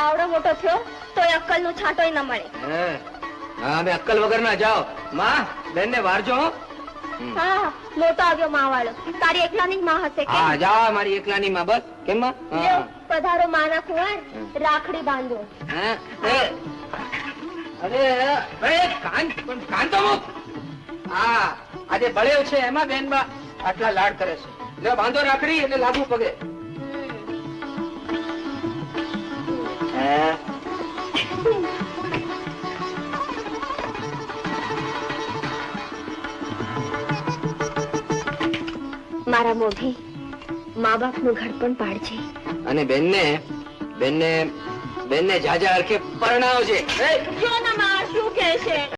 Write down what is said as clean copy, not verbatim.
આવડો મોટો થયો તોય અક્કલ નું છાંટોય ન મળે. હા અમે અક્કલ વગર ના જાઓ. માં બેન ને વારજો. હા મોટો આવ્યો માં વાળો. તારી એકલાની જ માં હશે કે? હા જા મારી એકલાની માં. બસ કેમ માં? પધારો માના કુંવર, રાખડી બાંધો. અરે કાન તો મૂક. હા આજે બળેવ છે એમાં બેન બા આટલા લાડ કરે છે. લે બાંધો રાખડી એટલે લાગુ પગે. મારા મોઢી મા બાપ નું ઘડપણ પાડજે. અને બેનને જાજા અરખે પરણાવજે. જો ના માં શું કહે છે?